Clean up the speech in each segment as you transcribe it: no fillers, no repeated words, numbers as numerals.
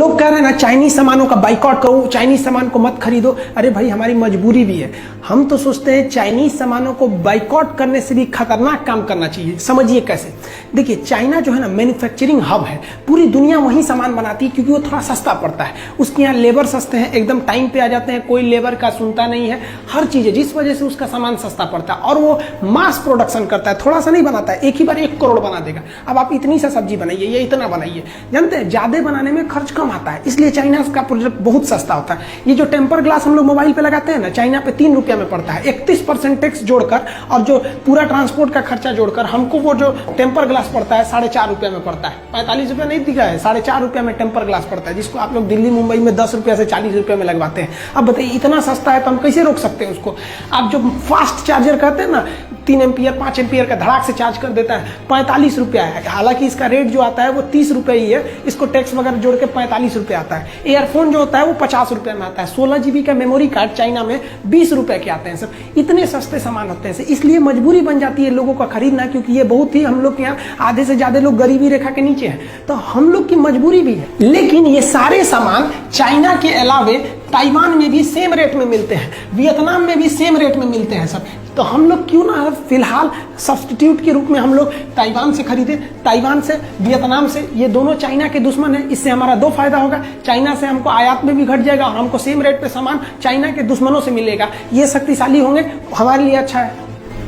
लोग कह रहे हैं ना चाइनीज सामानों का बाइकआउट करो, चाइनीज सामान को मत खरीदो। अरे भाई हमारी मजबूरी भी है। हम तो सोचते हैं चाइनीज सामानों को बाइकआउट करने से भी खतरनाक काम करना चाहिए। समझिए कैसे। देखिए चाइना जो है ना मैन्युफैक्चरिंग हब है, पूरी दुनिया वहीं सामान बनाती है क्योंकि वो थोड़ा सस्ता पड़ता है। उसके यहाँ लेबर सस्ते हैं, एकदम टाइम पे आ जाते हैं, कोई लेबर का सुनता नहीं है, हर चीज है, जिस वजह से उसका सामान सस्ता पड़ता है। और वो मास प्रोडक्शन करता है, थोड़ा सा नहीं बनाता है, एक ही बार 1 करोड़ बना देगा। अब आप इतनी सा सब्जी बनाइए, ये इतना बनाइए, जानते हैं ज्यादा बनाने में खर्च कम आता है, इसलिए चाइना का प्रोडक्ट बहुत सस्ता होता है। ये जो टेम्पर ग्लास हम लोग मोबाइल पे लगाते हैं ना, चाइना पे 3 रुपया में पड़ता है। 31% टैक्स जोड़कर और जो पूरा ट्रांसपोर्ट का खर्चा जोड़कर हमको वो जो टेम्पर ग्लास पड़ता है 4.5 रुपया में पड़ता है। 45 रुपया नहीं दिखा है, 4.5 रुपया में टेम्पर ग्लास पड़ता है, जिसको आप लोग दिल्ली मुंबई में 10 रुपया से 40 रुपया में लगवाते हैं। अब बताइए इतना सस्ता है तो हम कैसे रोक सकते हैं उसको। आप जो फास्ट चार्जर कहते हैं ना, 3 एम्पियर 5 एम्पियर का धड़ाक से चार्ज कर देता है, 45 रुपया है। हालांकि इसका रेट जो आता है वो 30 रुपये ही है, इसको टैक्स वगैरह जोड़ के 45 रुपये आता है। एयरफोन जो होता है वो 50 रुपये में आता है। 16 GB का मेमोरी कार्ड चाइना में 20 रुपये के आते हैं। सब इतने सस्ते सामान होते हैं, इसलिए मजबूरी बन जाती है लोगों का खरीदना, क्योंकि ये बहुत ही हम लोग के यहाँ आधे से ज्यादा लोग गरीबी रेखा के नीचे हैं, तो हम लोग की मजबूरी भी है। लेकिन ये सारे सामान चाइना के अलावे ताइवान में भी सेम रेट में मिलते हैं, वियतनाम में भी सेम रेट में मिलते हैं सब। तो हम लोग क्यों ना फिलहाल सब्स्टिट्यूट के रूप में हम लोग ताइवान से खरीदे, ताइवान से, वियतनाम से। ये दोनों चाइना के दुश्मन है, इससे हमारा 2 फायदा होगा। चाइना से हमको आयात में भी घट जाएगा और हमको सेम रेट पे सामान चाइना के दुश्मनों से मिलेगा। ये शक्तिशाली होंगे, हमारे लिए अच्छा है।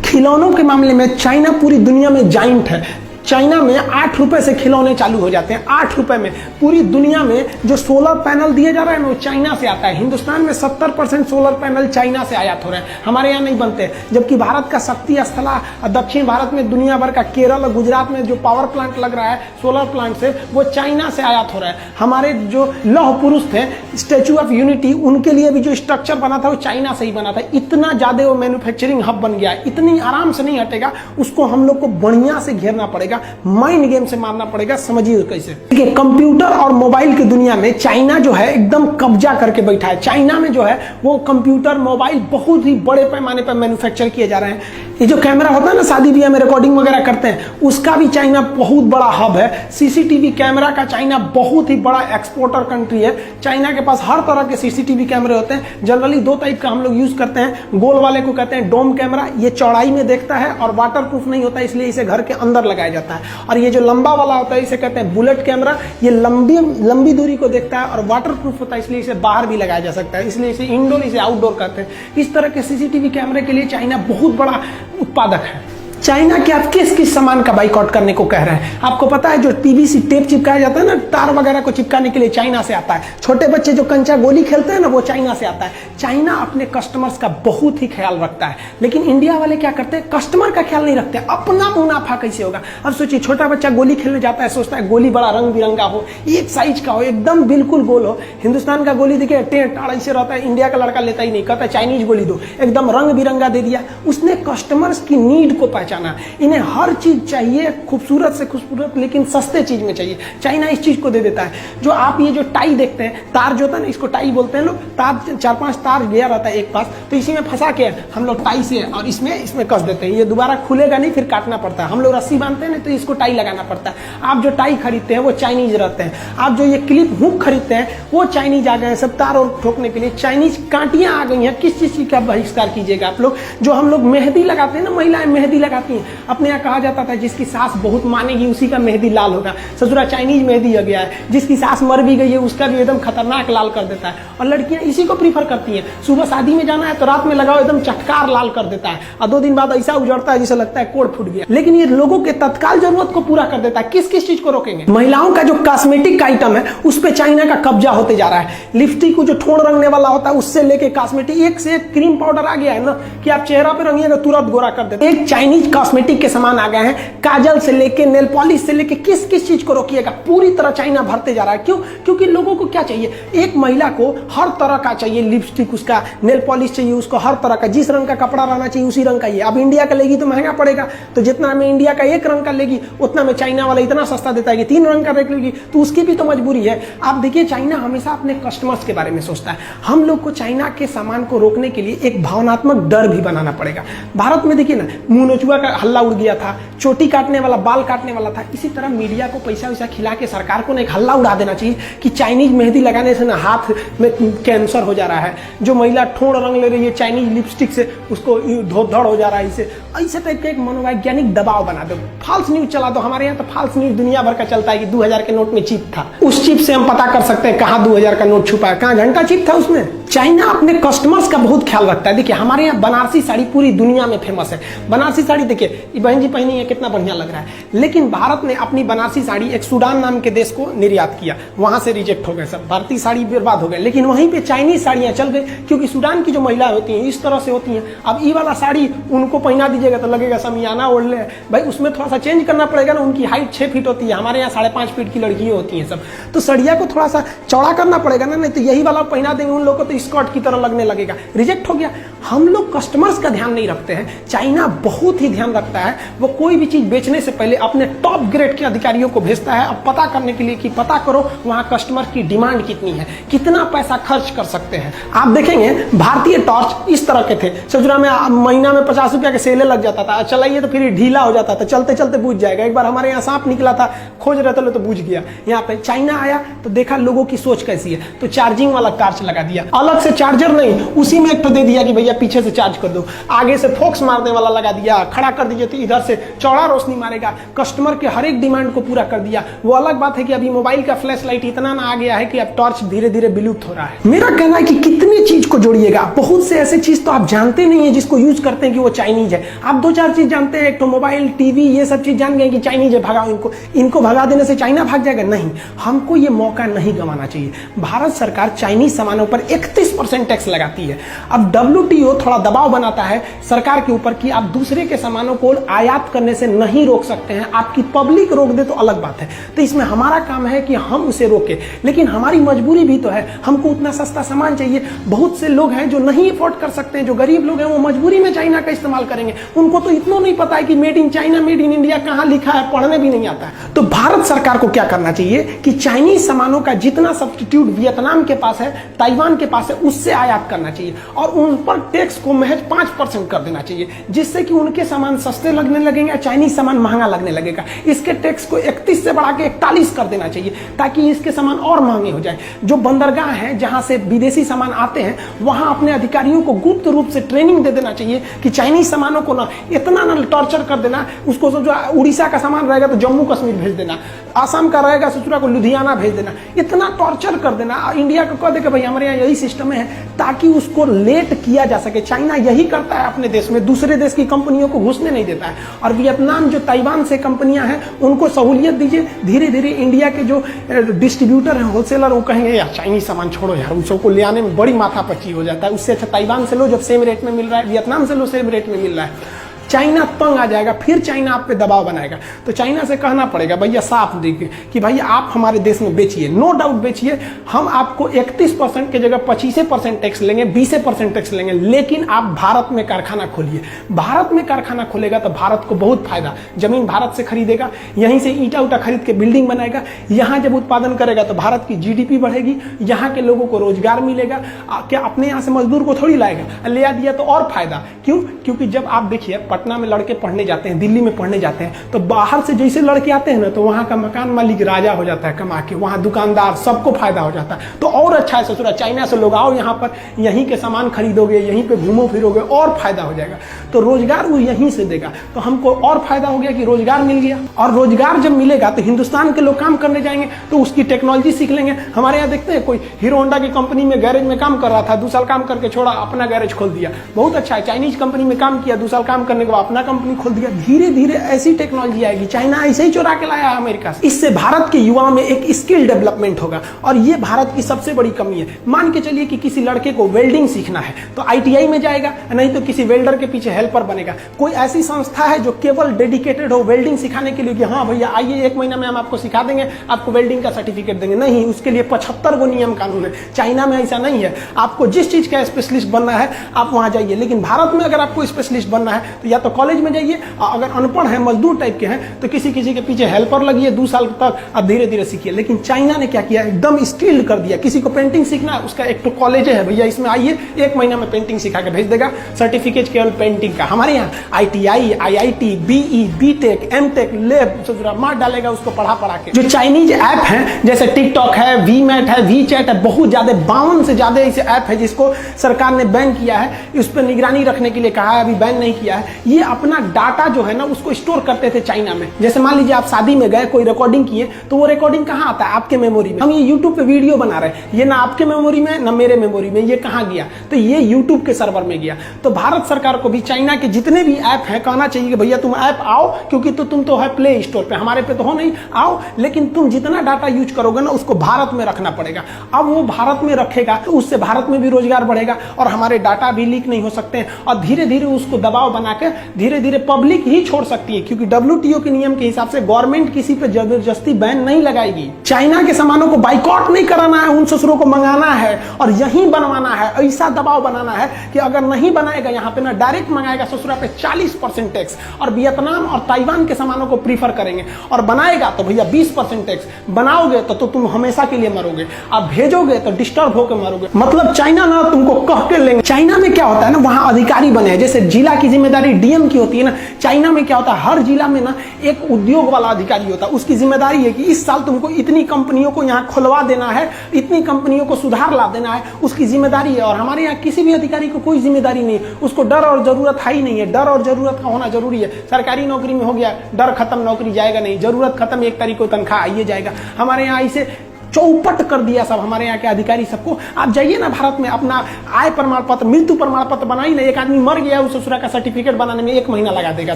खिलौनों के मामले में चाइना पूरी दुनिया में जाइंट है। चाइना में 8 रुपए से खिलौने चालू हो जाते हैं, 8 रुपए में। पूरी दुनिया में जो सोलर पैनल दिए जा रहे हैं वो चाइना से आता है। हिंदुस्तान में 70% सोलर पैनल चाइना से आयात हो रहे हैं, हमारे यहाँ नहीं बनते। जबकि भारत का शक्ति स्थला दक्षिण भारत में, दुनिया भर का केरल और गुजरात में जो पावर प्लांट लग रहा है सोलर प्लांट से, वो चाइना से आयात हो रहा है। हमारे जो लौह पुरुष थे, स्टैच्यू ऑफ यूनिटी, उनके लिए भी जो स्ट्रक्चर बना था वो चाइना से ही बना था। इतना ज्यादा वो मैन्युफैक्चरिंग हब बन गया है, इतनी आराम से नहीं हटेगा। उसको हम लोग को बढ़िया से घेरना पड़ेगा, माइंड गेम से मारना पड़ेगा। समझिए कैसे। देखिए कंप्यूटर और मोबाइल की दुनिया में चाइना जो है एकदम कब्जा करके बैठा है। चाइना में जो है वो कंप्यूटर मोबाइल बहुत ही बड़े पैमाने पर मैन्युफैक्चर किए जा रहे हैं। ये जो कैमरा होता है ना, शादी ब्याह में रिकॉर्डिंग वगैरह करते हैं, उसका भी चाइना बहुत बड़ा हब है। सीसीटीवी कैमरा का चाइना बहुत ही बड़ा एक्सपोर्टर कंट्री है। चाइना के पास हर तरह के सीसीटीवी कैमरे होते हैं। जनरली 2 टाइप का हम लोग यूज करते हैं। गोल वाले को कहते हैं डोम कैमरा, ये चौड़ाई में देखता है और वाटर प्रूफ नहीं होता, इसलिए इसे घर के अंदर लगाया जाता है। और ये जो लंबा वाला होता है इसे कहते हैं बुलेट कैमरा, ये लंबी दूरी को देखता है और वाटर प्रूफ होता है, इसलिए इसे बाहर भी लगाया जा सकता है, इसलिए इसे इंडोर, इसे आउटडोर कहते हैं। इस तरह के सीसीटीवी कैमरे के लिए चाइना बहुत बड़ा उत्पादक है। चाइना के आप किस किस सामान का बाइकआउट करने को कह रहे हैं? आपको पता है जो पीवीसी टेप चिपकाया जाता है ना, तार वगैरह को चिपकाने के लिए, चाइना से आता है। छोटे बच्चे जो कंचा गोली खेलते हैं ना, वो चाइना से आता है। चाइना अपने कस्टमर्स का बहुत ही ख्याल रखता है, लेकिन इंडिया वाले क्या करते हैं, कस्टमर का ख्याल नहीं रखते, अपना मुनाफा कैसे होगा। अब सोचिए छोटा बच्चा गोली खेलने जाता है, सोचता है गोली बड़ा रंग बिरंगा हो, एक साइज का हो, एकदम बिल्कुल गोल हो। हिंदुस्तान का गोली देखिए टेढ़ ऐसे रहता है, इंडिया का लड़का लेता ही नहीं, कहता है चाइनीज गोली दो, एकदम रंग बिरंगा दे दिया। उसने कस्टमर्स की नीड को पहचाना। इन्हें हर चीज चाहिए, खूबसूरत से खूबसूरत, लेकिन सस्ते चीज में चाहिए। चाइना इस चीज को दे देता है। जो आप ये जो टाई देखते हैं, तार जो होता है ना, इसको टाई बोलते हैं लोग। तार 4-5 तार गया रहता है एक पास, तो इसी में फंसा के हम लोग टाई से और इसमें कस देते हैं। ये दोबारा खुलेगा नहीं, फिर काटना पड़ता है। हम लोग रस्सी बांधते हैं ना, तो इसको टाई लगाना पड़ता है। आप जो टाई खरीदते हैं वो चाइनीज रहते हैं। आप जो ये क्लिप हुक खरीदते हैं वो चाइनीज आ गए हैं, सब तार और ठोकने के लिए। चाइनीज कांटियां आ गई हैं। किस चीज का बहिष्कार कीजिएगा आप लोग? जो हम लोग मेहंदी लगाते हैं ना, महिलाएं मेहंदी लगाती हैं, अपने यहाँ कहा जाता था जिसकी सास बहुत मानेगी उसी का मेहंदी लाल होगा। ससुरा चाइनीज मेहंदी आ गया है, जिसकी सास मर भी गई है उसका भी एकदम खतरनाक लाल कर देता है। और लड़कियां इसी को प्रीफर करती हैं। सुबह शादी में जाना है तो रात में लगाओ, एकदम चटकार लाल कर देता है, और 2 दिन बाद ऐसा उजड़ता है जिसे लगता है कोड़ फूट गया। लेकिन ये लोगों के तत्काल जरूरत को पूरा कर देता है। किस किस चीज को रोकेंगे? महिलाओं का जो कॉस्मेटिक का आइटम है उस पर चाइना का कब्जा होते जा रहा है। लिपस्टिक को जो ठोड़ रंगने वाला होता है उससे लेके कॉस्मेटिक, एक से एक क्रीम पाउडर आ गया है ना कि आप चेहरा पे रंगिएगा तुरंत गोरा कर देते। एक चाइनीज कॉस्मेटिक के सामान आ गए हैं, काजल से लेके नेल पॉलिश से लेके किस किस चीज को रोकिएगा, पूरी तरह चाइना भरते जा रहा है। क्यों? क्योंकि लोगों को क्या चाहिए, एक महिला को हर तरह का चाहिए, लिपस्टिक उसका, नेल पॉलिश चाहिए उसको, हर तरह का, जिस रंग का कपड़ा रहना चाहिए उसी रंग का ही। अब इंडिया का लेगी तो महंगा पड़ेगा, तो जितना में इंडिया का एक रंग का लेगी उतना में चाइना वाला इतना सस्ता देता है कि 3 रंग का लेगी, तो उसकी भी तो मजबूरी है। आप देखिए चाइना हमेशा अपने कस्टमर्स के बारे में सोचता है। हम लोग को चाइना के सामान को रोकने के लिए एक भावनात्मक डर भी बनाना पड़ेगा। भारत में देखिए ना, मुंह नोचुआ कछुआ का हल्ला उड़ गया था, चोटी काटने वाला बाल काटने वाला था। इसी तरह मीडिया को पैसा वैसा खिला के सरकार को एक हल्ला उड़ा देना चाहिए कि चाइनीज मेहंदी लगाने से ना हाथ में कैंसर हो जा रहा है, जो महिला ठोड़ रंग ले रही है चाइनीज लिपस्टिक से उसको धोधड़ हो जा रहा है। इसे ऐसे टाइप का एक मनोवैज्ञानिक दबाव बना दो, फाल्स न्यूज चला दो। हमारे यहाँ तो फाल्स न्यूज दुनिया भर का चलता है कि 2000 के नोट में चिप था। उस चिप से हम पता कर सकते हैं कहाँ 2000 का नोट छुपा है, कहाँ घंटा चिप था उसमें। चाइना अपने कस्टमर्स का बहुत ख्याल रखता है। देखिए हमारे यहाँ बनारसी साड़ी पूरी दुनिया में फेमस है। बनारसी साड़ी देखिए ये बहन जी पहनी है, कितना बढ़िया लग रहा है। लेकिन भारत ने अपनी बनारसी साड़ी एक सूडान नाम के देश को निर्यात किया, वहां से रिजेक्ट हो गए सब, भारतीय साड़ी बर्बाद हो गए। लेकिन वहीं पे चाइनीज साड़ियां चल गई, क्योंकि सूडान की जो महिलाएं होती हैं इस तरह से होती हैं। अब ये वाला साड़ी उनको पहना दीजिएगा तो लगेगा समियाना ओढ़ ले भाई, उसमें थोड़ा सा चेंज करना पड़ेगा ना। उनकी हाइट 6 फीट होती है, हमारे यहाँ 5.5 फीट की लड़कियां होती हैं सब, तो सड़िया को थोड़ा सा चौड़ा करना पड़ेगा ना, नहीं तो यही वाला पहना देंगे उन लोगों को तो स्कर्ट की तरह लगने लगेगा, रिजेक्ट हो गया। हम लोग कस्टमर्स का ध्यान नहीं रखते हैं, चाइना बहुत ही ध्यान रखता है। वो कोई भी चीज बेचने से पहले अपने टॉप ग्रेड के अधिकारियों को भेजता है अब पता करने के लिए कि पता करो वहां कस्टमर की डिमांड कितनी है, कितना पैसा खर्च कर सकते हैं। आप देखेंगे भारतीय टॉर्च इस तरह के थे, ससुरा में महीना में 50 रुपया के सेले लग जाता था, चलाइए तो फिर ढीला हो जाता था, चलते चलते बुझ जाएगा। एक बार हमारे यहाँ सांप निकला था, खोज रहे थे तो बुझ गया। यहाँ पे चाइना आया तो देखा लोगों की सोच कैसी है, तो चार्जिंग वाला टॉर्च लगा दिया, अलग से चार्जर नहीं, उसी में एक तो दे दिया कि भैया पीछे से चार्ज कर दो, आगे से फोक्स मारने वाला लगा दिया, खड़ा कर दीजिए तो इधर से चौड़ा रोशनी मारेगा, कस्टमर के हर एक डिमांड को पूरा कर दिया। वो अलग बात है कि अभी मोबाइल का फ्लैश लाइट इतना ना आ गया है कि अब टॉर्च धीरे धीरे विलुप्त हो रहा है। मेरा कहना है कि कितनी चीज को जोड़िएगा, बहुत से ऐसे चीज तो आप जानते नहीं है जिसको यूज करते हैं कि वो चाइनीज है। आप 2-4 चीज जानते हैं, एक तो मोबाइल, टीवी, ये सब चीज जान गए कि चाइनीज है, भगाओ इनको भगा देने से चाइना भाग जाएगा। नहीं, हमको ये मौका नहीं गंवाना चाहिए। भारत सरकार चाइनीज सामानों पर 31% टैक्स लगाती है। अब WTO थोड़ा दबाव बनाता है सरकार के ऊपर कि आप दूसरे के सामानों को आयात करने से नहीं रोक सकते हैं, आपकी पब्लिक रोक दे तो अलग बात है। तो इसमें हमारा काम है कि हम उसे रोके, लेकिन हमारी मजबूरी भी तो है, हमको उतना सस्ता सामान चाहिए। बहुत से लोग हैं जो नहीं अफोर्ड कर सकते हैं, जो गरीब लोग हैं वो मजबूरी में चाइना का इस्तेमाल करेंगे। उनको तो इतना नहीं पता है कि made in China, made in India कहाँ लिखा है, पढ़ने भी नहीं आता है। तो भारत सरकार को क्या करना चाहिए कि चाइनीज सामानों का जितना सब्स्टिट्यूट वियतनाम के पास है, ताइवान के पास है, उससे आयात करना चाहिए और उन पर टैक्स को महज 5% कर देना चाहिए, जिससे कि उनके सामान सस्ते लगने लगेंगे, चाइनीज सामान महंगा लगने लगेगा। इसके टैक्स को 31 से बढ़ा के 41 कर देना चाहिए ताकि इसके सामान और महंगे हो जाए। जो बंदरगाह है जहां से विदेशी सामान आते हैं, वहां अपने अधिकारियों को गुप्त रूप से ट्रेनिंग दे देना चाहिए कि चाइनीज सामानों को ना इतना ना टॉर्चर कर देना, उसको जो उड़ीसा का सामान रहेगा तो जम्मू कश्मीर भेज देना, आसाम का रहेगा ससुरा को लुधियाना भेज देना, इतना टॉर्चर कर देना। इंडिया को कह दे कि भाई हमारे यहाँ यही सिस्टम है, ताकि उसको लेट किया जा सके। चाइना यही करता है अपने देश में, दूसरे देश की कंपनियों को घुसने नहीं देता है। और वियतनाम जो ताइवान से कंपनियां हैं उनको सहूलियत दीजिए, धीरे धीरे इंडिया के जो डिस्ट्रीब्यूटर हैं, होलसेलर, वो कहेंगे यार चाइनीज सामान छोड़ो यार, उसको ले आने में बड़ी माथापच्ची हो जाता है, उससे अच्छा ताइवान से लो जब सेम रेट में मिल रहा है, वियतनाम से लो सेम रेट में मिल रहा है। चाइना तंग आ जाएगा, फिर चाइना आप पे दबाव बनाएगा। तो चाइना से कहना पड़ेगा भैया साफ देखिए कि भाई आप हमारे देश में बेचिए, नो डाउट बेचिए, हम आपको 31% की जगह 25% टैक्स लेंगे, 20% टैक्स लेंगे, लेकिन आप भारत में कारखाना खोलिए। भारत में कारखाना खोलेगा तो भारत को बहुत फायदा, जमीन भारत से खरीदेगा, यहीं से ईटा उटा खरीद के बिल्डिंग बनाएगा, यहाँ जब उत्पादन करेगा तो भारत की GDP बढ़ेगी, यहाँ के लोगों को रोजगार मिलेगा। क्या अपने यहाँ से मजदूर को थोड़ी लाएगा, ले आ दिया तो और फायदा। क्यों? क्योंकि जब आप देखिए पटना में लड़के पढ़ने जाते हैं, दिल्ली में पढ़ने जाते हैं, तो बाहर से जैसे लड़के आते हैं ना, तो वहां का मकान मालिक राजा हो जाता है कमा के, वहां दुकानदार, सबको फायदा हो जाता है। तो और अच्छा है ससुरा, चाइना से लोग आओ यहाँ पर, यहीं के सामान खरीदोगे, यहीं पे घूमो फिरोगे, और फायदा हो जाएगा। तो रोजगार वो यहीं से देगा, तो हमको और फायदा हो गया कि रोजगार मिल गया। और रोजगार जब मिलेगा तो हिंदुस्तान के लोग काम करने जाएंगे, तो उसकी टेक्नोलॉजी सीख लेंगे। हमारे यहाँ देखते हैं कोई हीरो होंडा की कंपनी में गैरेज में काम कर रहा था, 2 साल काम करके छोड़ा, अपना गैरेज खोल दिया, बहुत अच्छा है। चाइनीज कंपनी में काम किया, 2 साल काम करने के बाद अपना कंपनी खोल दिया। धीरे धीरे ऐसी टेक्नोलॉजी आएगी, चाइना ऐसे ही चुरा के लाया है अमेरिका से। इससे भारत के युवाओं में एक स्किल डेवलपमेंट होगा, और ये भारत की सबसे बड़ी कमी है। मान के चलिए कि किसी लड़के को वेल्डिंग सीखना है तो ITI में जाएगा, नहीं तो किसी वेल्डर के पीछे हेल्पर बनेगा। कोई ऐसी संस्था है जो केवल डेडिकेटेड हो वेल्डिंग सिखाने के लिए कि हाँ भैया आइए 1 महीना में हम आपको सिखा देंगे, आपको वेल्डिंग का सर्टिफिकेट देंगे? नहीं, उसके लिए 75 गो नियम कानून है। चाइना में ऐसा नहीं है, आपको जिस चीज का स्पेशलिस्ट बनना है आप वहां जाइए। लेकिन भारत में अगर आपको स्पेशलिस्ट बनना है तो या तो कॉलेज में जाइए, अगर अनपढ़ है मजदूर टाइप के हैं तो किसी किसी के पीछे हेल्पर लगिए 2 साल तक, अब धीरे धीरे सीखिए। लेकिन चाइना ने क्या किया, एकदम स्किल्ड कर दिया। किसी को पेंटिंग सीखना है, उसका एक तो कॉलेज है भैया, इसमें आइए 1 महीना में पेंटिंग सिखा के भेज देगा, सर्टिफिकेट केवल पेंटिंग का। हमारे यहाँ ITI, IIT, BE, BTech, MTech, lab मार डालेगा उसको पढ़ा के। जो चाइनीज ऐप है जैसे टिकटॉक है, वीमैट है, वीचैट है, बहुत ज्यादा 52 से ज्यादा ऐसे ऐप है जिसको सरकार ने बैन किया है, उस पर निगरानी रखने के लिए कहा है, अभी बैन नहीं किया है। ये अपना डाटा जो है ना उसको स्टोर करते थे चाइना में। जैसे मान लीजिए आप शादी में गए, कोई रिकॉर्डिंग किए, तो वो रिकॉर्डिंग कहाँ आता है, आपके मेमोरी में। हम ये यूट्यूब पे वीडियो बना रहे हैं, ये ना आपके मेमोरी में ना मेरे मेमोरी में, ये कहाँ गया, तो ये यूट्यूब के सर्वर में गया। तो भारत सरकार को भी चाइना के जितने भी ऐप है कहना चाहिए कि भैया तुम ऐप आओ, क्योंकि तुम तो है प्ले स्टोर पे, हमारे पे तो हो नहीं, आओ, लेकिन तुम जितना डाटा यूज करोगे ना उसको भारत में रखना पड़ेगा। अब वो भारत में रखेगा तो उससे भारत में भी रोजगार बढ़ेगा और हमारे डाटा भी लीक नहीं हो सकते हैं, और धीरे धीरे उसको दबाव बनाकर धीरे धीरे पब्लिक ही छोड़ सकती है, क्योंकि WTO के नियम के हिसाब से गवर्नमेंट किसी पे जबरदस्ती बैन नहीं लगाएगी। चाइना के सामानों को बाइकआउट नहीं कराना है, उन ससुरों को मंगाना है और यहीं बनवाना है। ऐसा दबाव बनाना है कि अगर नहीं बनाएगा यहाँ पे ना, डायरेक्ट मंगाएगा ससुरा पे 40% टैक्स, और वियतनाम और ताइवान के सामानों को प्रीफर करेंगे, और बनाएगा तो भैया 20% टैक्स। बनाओगे तो तुम हमेशा के लिए मरोगे, आप भेजोगे तो डिस्टर्ब होकर मरोगे। मतलब चाइना ना तुमको कह के लेंगे। चाइना में क्या होता है ना, वहां अधिकारी बने हैं, जैसे जिला की जिम्मेदारी DM की होती है ना, चाइना में क्या होता है, हर जिला में ना एक उद्योग वाला अधिकारी होता है, उसकी जिम्मेदारी है कि इस साल तुमको इतनी कंपनियों को यहाँ खुलवा देना है, इतनी कंपनियों को सुधार ला देना है, उसकी जिम्मेदारी है। और हमारे यहाँ किसी भी अधिकारी को कोई जिम्मेदारी नहीं है, उसको डर और जरूरत है ही नहीं है। डर और जरूरत का होना जरूरी है। सरकारी नौकरी में हो गया, डर खत्म, नौकरी जाएगा नहीं, जरूरत खत्म, 1 तारीख को तनख्वाह आइए जाएगा। हमारे यहाँ इसे चौपट कर दिया सब हमारे यहाँ के अधिकारी सबको। आप जाइए ना भारत में, अपना आय प्रमाण पत्र, मृत्यु प्रमाण पत्र बनाइए ना, एक आदमी मर गया उस ससुरा का सर्टिफिकेट बनाने में 1 महीना लगा देगा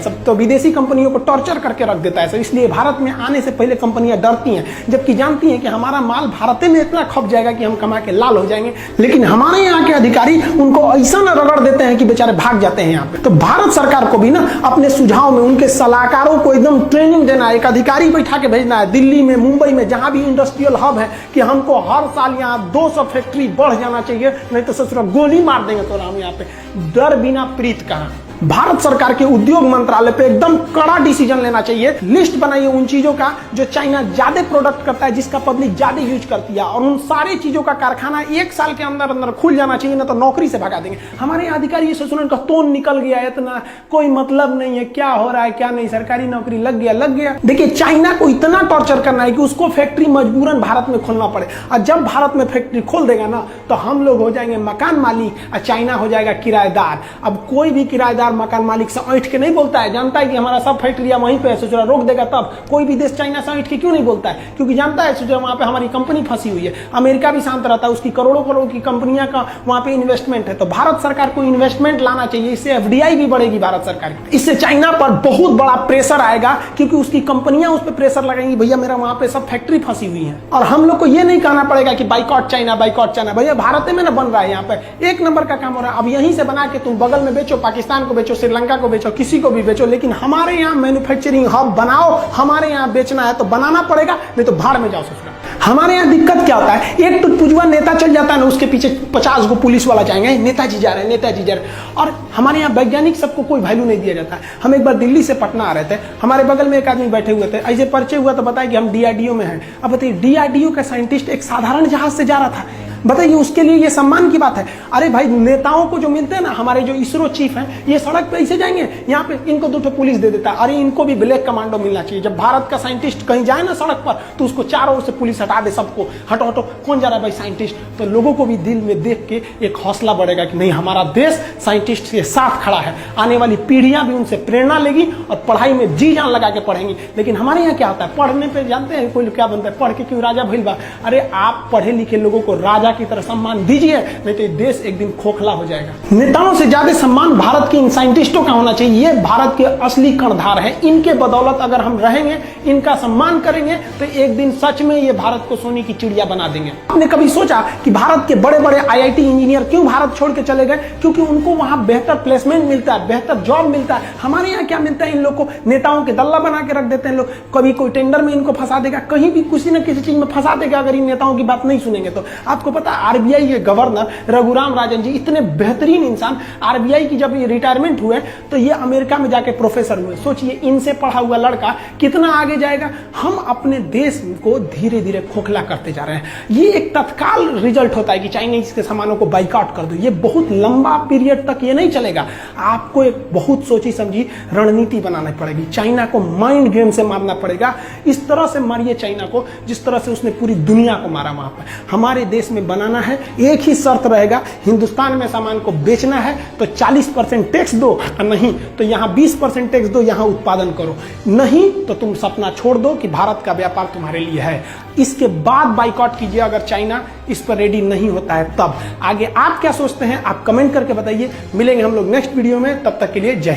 सब। तो विदेशी कंपनियों को टॉर्चर करके रख देता है सब। इसलिए भारत में आने से पहले कंपनियां डरती हैं, जबकि जानती हैं कि हमारा माल भारत में इतना खप जाएगा कि हम कमा के लाल हो जाएंगे। लेकिन हमारे यहाँ के अधिकारी उनको ऐसा ना रगड़ देते हैं कि बेचारे भाग जाते हैं यहाँ पे। तो भारत सरकार को भी ना अपने सुझाव में उनके सलाहकारों को एकदम ट्रेनिंग देना है, एक अधिकारी बैठा के भेजना है दिल्ली में, मुंबई में, जहां भी इंडस्ट्रियल हब है, कि हमको हर साल यहाँ 200 फैक्ट्री बढ़ जाना चाहिए, नहीं तो ससुरा गोली मार देंगे। तो हम यहाँ पे डर बिना प्रीत कहा। भारत सरकार के उद्योग मंत्रालय पे एकदम कड़ा डिसीजन लेना चाहिए। लिस्ट बनाइए उन चीजों का जो चाइना ज्यादा प्रोडक्ट करता है, जिसका पब्लिक ज्यादा यूज करती है, और उन सारी चीजों का कारखाना 1 साल के अंदर अंदर खुल जाना चाहिए, ना तो नौकरी से भगा देंगे। हमारे अधिकारी ये सोचने का तोन निकल गया है, इतना कोई मतलब नहीं है, क्या हो रहा है क्या नहीं, सरकारी नौकरी लग गया। देखिए चाइना को इतना टॉर्चर करना है कि उसको फैक्ट्री मजबूरन भारत में खोलना पड़े, और जब भारत में फैक्ट्री खोल देगा ना तो हम लोग हो जाएंगे मकान मालिक और चाइना हो जाएगा किराएदार। अब कोई भी किराएदार मकान मालिक से ऐठ के नहीं बोलता है, जानता है कि हमारा सब फैक्ट्रिया वहीं पे है, सोच रोक देगा। तब कोई भी देश चाइना से ऐठ के क्यों नहीं बोलता है, क्योंकि जानता है सोच वहां पे हमारी कंपनी फंसी हुई है। अमेरिका भी शांत रहता है, उसकी करोड़ों करोड़ की कंपनियां का वहां पे इन्वेस्टमेंट है। तो भारत सरकार को इन्वेस्टमेंट लाना चाहिए, इससे FDI भी बढ़ेगी भारत सरकार की। इससे चाइना पर बहुत बड़ा प्रेशर आएगा, क्योंकि उसकी कंपनियां उस पर प्रेशर लगाएंगी, भैया मेरा वहां पे सब फैक्ट्री फंसी हुई है। और हम लोग को यह नहीं कहना पड़ेगा कि बाइकआउट चाइना, भैया भारत में ना बन रहा है, यहाँ पे 1 नंबर का काम हो रहा है। अब यहीं से बना के तुम बगल में बेचो, पाकिस्तान को बेचो, श्रीलंका को बेचो, किसी को भी बेचो, लेकिन हमारे यहाँ मैन्युफैक्चरिंग हब बनाओ। हमारे यहाँ बेचना है तो बनाना पड़ेगा, नहीं तो भाड़ में जाओ ससुरा। हमारे यहाँ दिक्कत क्या होता है, एक टुटपुजुआ नेता चल जाता है ना, उसके पीछे 50 को पुलिस वाला जाएंगे, नेताजी जा रहे हैं। और हमारे यहाँ वैज्ञानिक सबको कोई वैल्यू नहीं दिया जाता है। हम एक बार दिल्ली से पटना आ रहे थे, हमारे बगल में एक आदमी बैठे हुए थे, ऐसे परिचय हुआ तो बताया कि हम DRDO में हैं। अब बताइए DRDO का साइंटिस्ट एक साधारण जहाज से जा रहा था, बताइए उसके लिए ये सम्मान की बात है। अरे भाई नेताओं को जो मिलते हैं ना, हमारे जो इसरो चीफ हैं, ये सड़क पे ऐसे जाएंगे, यहाँ पे इनको 2 पुलिस दे देता है। अरे इनको भी ब्लैक कमांडो मिलना चाहिए। जब भारत का साइंटिस्ट कहीं जाए ना सड़क पर, तो उसको चारों ओर से पुलिस हटा दे, सबको हटो कौन जा रहा है भाई साइंटिस्ट। तो लोगों को भी दिल में देख के एक हौसला बढ़ेगा कि नहीं, हमारा देश साइंटिस्ट के साथ खड़ा है। आने वाली पीढ़ियां भी उनसे प्रेरणा लेगी और पढ़ाई में जी जान लगा के पढ़ेंगी। लेकिन हमारे यहाँ क्या होता है, पढ़ने पे जानते हैं कोई क्या बनता है, पढ़ के क्यों राजा भइल बा। अरे आप पढ़े लिखे लोगों को राजा की तरह सम्मान दीजिए, नहीं तो देश एक दिन खोखला हो जाएगा। नेताओं से ज्यादा सम्मान भारत के इन साइंटिस्टों का होना चाहिए। ये भारत के असली कर्णधार है। इनके बदौलत अगर हम रहेंगे, इनका सम्मान करेंगे, तो एक दिन सच में ये भारत को सोने की चिड़िया बना देंगे। आपने कभी सोचा कि भारत के बड़े बड़े IIT इंजीनियर क्यों भारत छोड़ के चले गए? क्योंकि उनको वहां बेहतर प्लेसमेंट मिलता है, बेहतर जॉब मिलता है। हमारे यहाँ क्या मिलता है, इन लोग को नेताओं के दल्ला बना के रख देते हैं लोग। कभी कोई टेंडर में इनको फंसा देगा, कहीं भी किसी न किसी चीज में फंसा देगा, अगर इन नेताओं की बात नहीं सुनेंगे तो। आपको पता है आरबीआई के गवर्नर रघुराम राजन जी इतने बेहतरीन इंसान, आरबीआई की जब ये रिटायरमेंट हुए तो ये अमेरिका में जाके प्रोफेसर हुए। सोचिए इनसे पढ़ा हुआ लड़का कितना आगे जाएगा। हम अपने देश को धीरे धीरे खोखला करते जा रहे हैं। ये एक तत्काल रिजल्ट होता है कि चाइनीज के सामानों को बाइकआउट कर दो, ये बहुत लंबा पीरियड तक ये नहीं चलेगा। आपको एक बहुत सोची समझी रणनीति बनानी पड़ेगी, चाइना को माइंड गेम से मारना पड़ेगा। इस तरह से मारिए चाइना को जिस तरह से उसने पूरी दुनिया को मारा वहां पर। हमारे देश में बनाना है, एक ही शर्त रहेगा, हिंदुस्तान में सामान को बेचना है तो 40% टैक्स दो, और नहीं तो यहां 20% टैक्स दो, यहां उत्पादन करो। नहीं तो तुम सपना छोड़ दो कि भारत का व्यापार तुम्हारे लिए है। इसके बाद बाइकआउट कीजिए अगर चाइना इस पर रेडी नहीं होता है तब। आगे आप क्या सोचते हैं आप कमेंट करके बताइए। मिलेंगे हम लोग नेक्स्ट वीडियो में, तब तक के लिए जय हिंद।